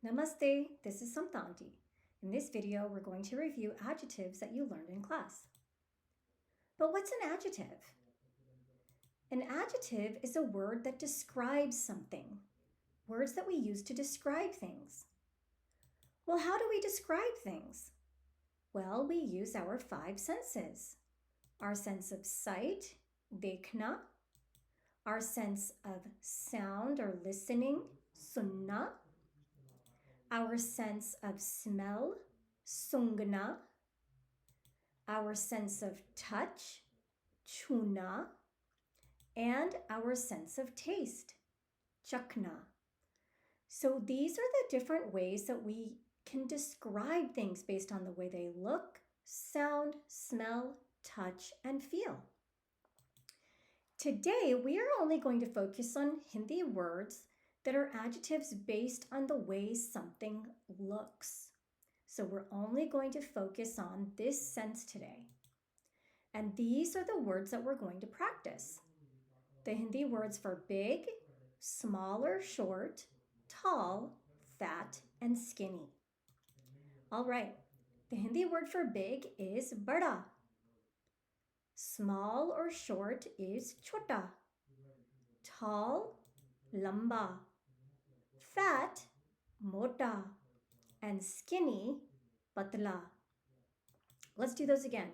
Namaste, this is Samtanti. In this video, we're going to review adjectives that you learned in class. But what's an adjective? An adjective is a word that describes something, words that we use to describe things. Well, how do we describe things? Well, we use our five senses. Our sense of sight, dekhna, our sense of sound or listening, sunna, our sense of smell, sungna, our sense of touch, chuna, and our sense of taste, chakna. So these are the different ways that we can describe things based on the way they look, sound, smell, touch, and feel. Today, we are only going to focus on Hindi words that are adjectives based on the way something looks. So we're only going to focus on this sense today. And these are the words that we're going to practice. The Hindi words for big, small or short, tall, fat, and skinny. All right, the Hindi word for big is bada. Small or short is chota. Tall, lamba. Fat, mota. And skinny, patla. Let's do those again.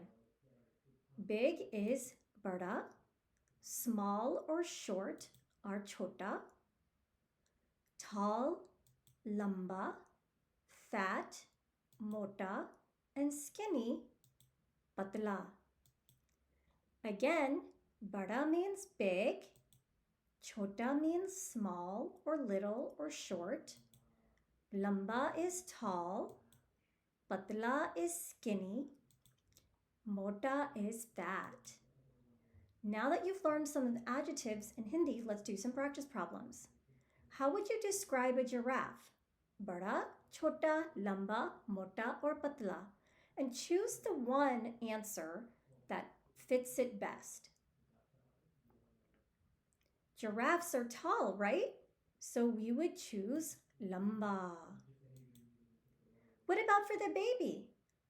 Big is bada. Small or short are chota. Tall, lamba. Fat, mota. And skinny, patla. Again, bada means big. Chota means small or little or short. Lamba is tall. Patla is skinny. Mota is fat. Now that you've learned some of the adjectives in Hindi, let's do some practice problems. How would you describe a giraffe? Bada, chota, lamba, mota, or patla? And choose the one answer that fits it best. Giraffes are tall, right? So we would choose lamba. What about for the baby?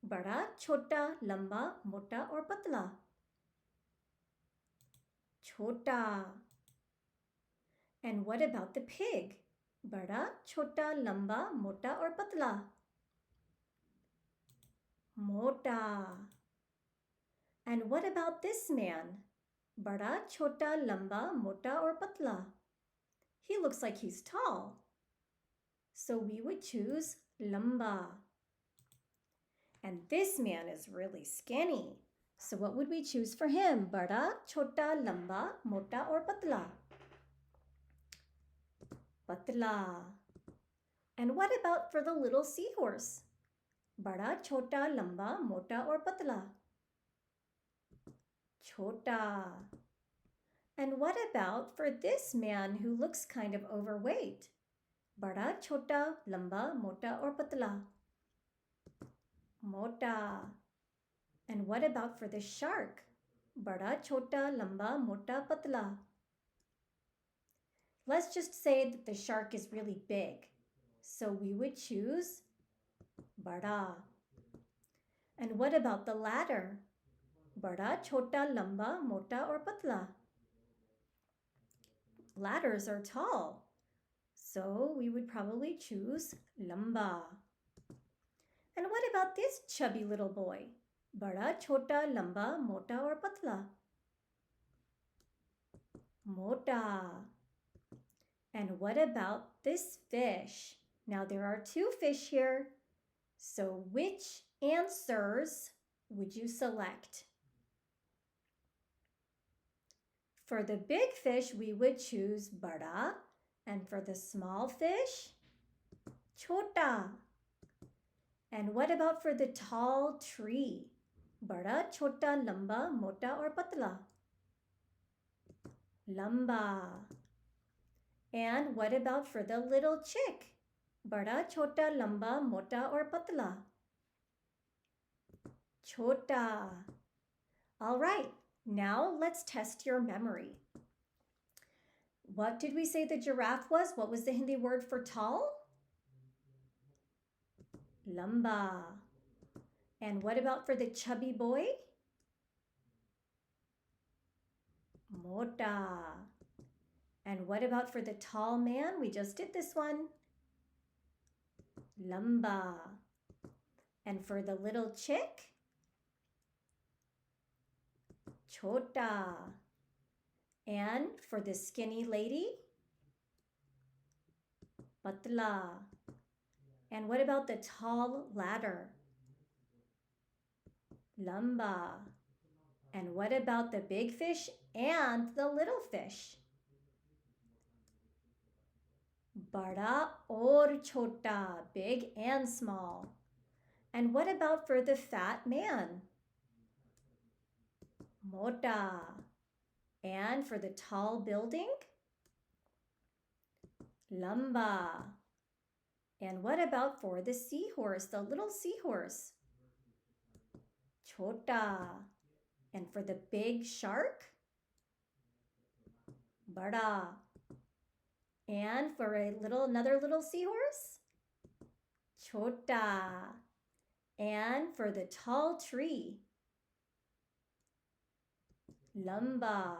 Bada, chota, lamba, mota, or patla? Chota. And what about the pig? Bada, chota, lamba, mota, or patla? Mota. And what about this man? Bada, chota, lamba, mota, or patla? He looks like he's tall. So we would choose lamba. And this man is really skinny. So what would we choose for him? Bada, chota, lamba, mota, or patla? Patla. And what about for the little seahorse? Bada, chota, lamba, mota, or patla? Chota. And what about for this man who looks kind of overweight? Bada, chota, lamba, mota, or patla? Mota. And what about for the shark? Bada, chota, lamba, mota, patla? Let's just say that the shark is really big. So we would choose bada. And what about the ladder? Bada, chota, lamba, mota, or patla? Ladders are tall. So we would probably choose lamba. And what about this chubby little boy? Bada, chota, lamba, mota, or patla? Mota. And what about this fish? Now there are two fish here. So which answers would you select? For the big fish, we would choose bada. And for the small fish, chota. And what about for the tall tree? Bada, chota, lamba, mota, or patla? Lamba. And what about for the little chick? Bada, chota, lamba, mota, or patla? Chota. All right, now let's test your memory. What did we say the giraffe was? What was the Hindi word for tall? lamba. And what about for the chubby boy? Mota. And what about for the tall man? We just did this one. Lamba. And for the little chick? Chota. And for the skinny lady? Patla. And what about the tall ladder? Lamba. And what about the big fish and the little fish? Bada or chota, big and small. And what about for the fat man? Mota. And for the tall building? Lamba. And what about for the seahorse, the little seahorse? Chota. And for the big shark? Bada. And for another little seahorse? Chota. And for the tall tree? Lamba.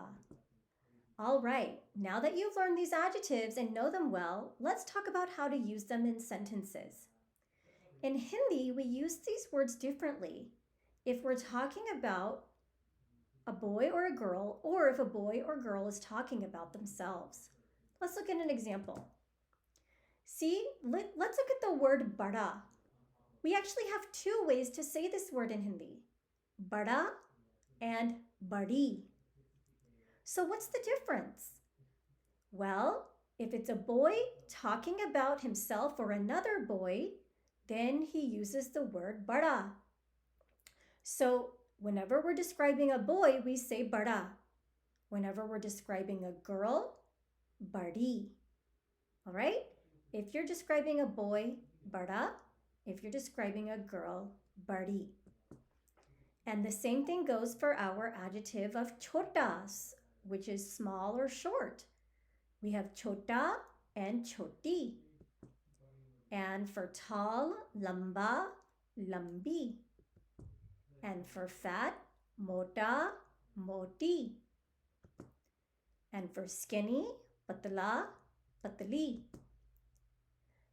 All right, now that you've learned these adjectives and know them well, let's talk about how to use them in sentences. In Hindi, we use these words differently if we're talking about a boy or a girl, or if a boy or girl is talking about themselves. Let's look at an example. See, let's look at the word bada. We actually have two ways to say this word in Hindi, bada and badi. So what's the difference? Well, if it's a boy talking about himself or another boy, then he uses the word bada. So whenever we're describing a boy, we say bada. Whenever we're describing a girl, badi. All right? If you're describing a boy, bada. If you're describing a girl, badi. And the same thing goes for our adjective of chotas, which is small or short. We have chota and choti. And for tall, lamba, lambi. And for fat, mota, moti. And for skinny, patla, patli.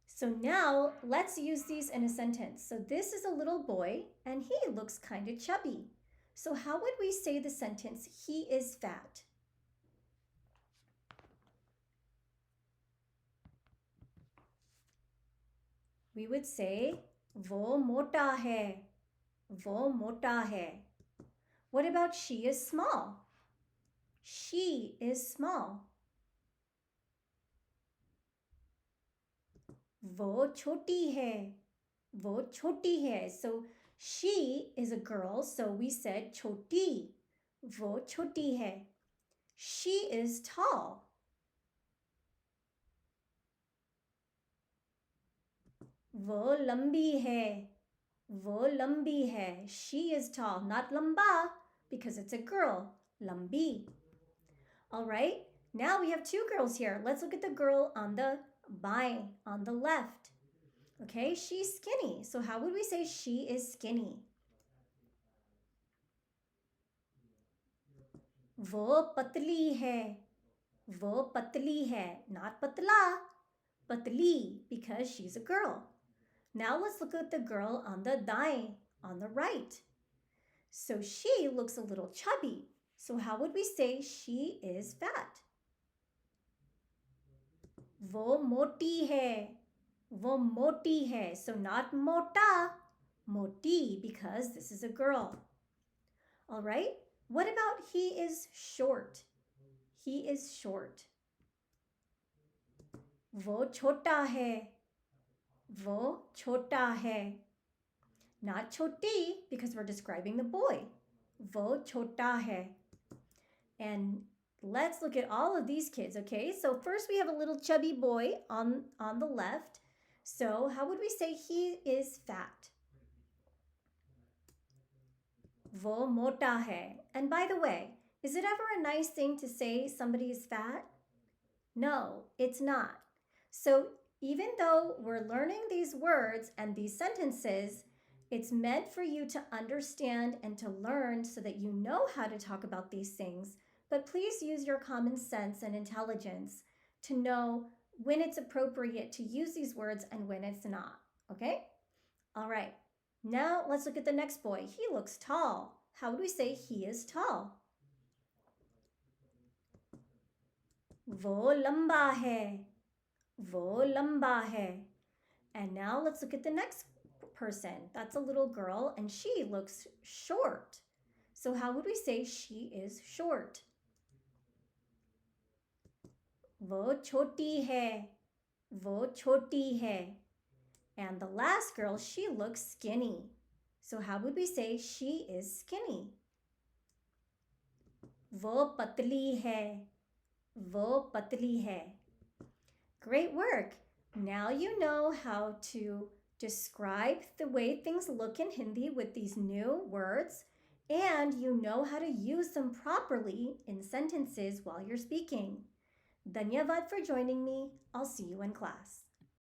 So now let's use these in a sentence. So this is a little boy and he looks kind of chubby. So how would we say the sentence, he is fat? We would say, wo mota hai. Wo mota hai. What about she is small? She is small. वो छोटी है. वो छोटी है. So she is a girl, so we said छोटी. वो छोटी है. She is tall. वो लंबी है. वो लंबी है. She is tall, not lamba, because it's a girl. Lambi. All right, now we have two girls here. Let's look at the girl on the baएं, on the left. Okay, she's skinny. So how would we say she is skinny? वो पतली है. वो पतली है, not patla. Patli, because she's a girl. Now let's look at the girl on the दाएं, on the right. So she looks a little chubby. So how would we say she is fat? वो मोटी है. वो मोटी है. So not mota, moti, because this is a girl. All right. What about he is short? He is short. वो छोटा है. वो छोटा है. Not choti, because we're describing the boy. वो छोटा है. And let's look at all of these kids, okay? So first we have a little chubby boy on the left. So how would we say he is fat? वो मोटा है. And by the way, is it ever a nice thing to say somebody is fat? No, it's not. So Even though we're learning these words and these sentences, it's meant for you to understand and to learn so that you know how to talk about these things. But please use your common sense and intelligence to know when it's appropriate to use these words and when it's not. Okay? All right. Now let's look at the next boy. He looks tall. How would we say he is tall? वो लंबा है. वो लंबा है. And now let's look at the next person. That's a little girl and she looks short. So how would we say she is short? वो छोटी है. वो छोटी है. And the last girl, she looks skinny. So how would we say she is skinny? वो पतली है. वो पतली है. Great work. Now you know how to describe the way things look in Hindi with these new words, and you know how to use them properly in sentences while you're speaking. Dhanyavad for joining me. I'll see you in class.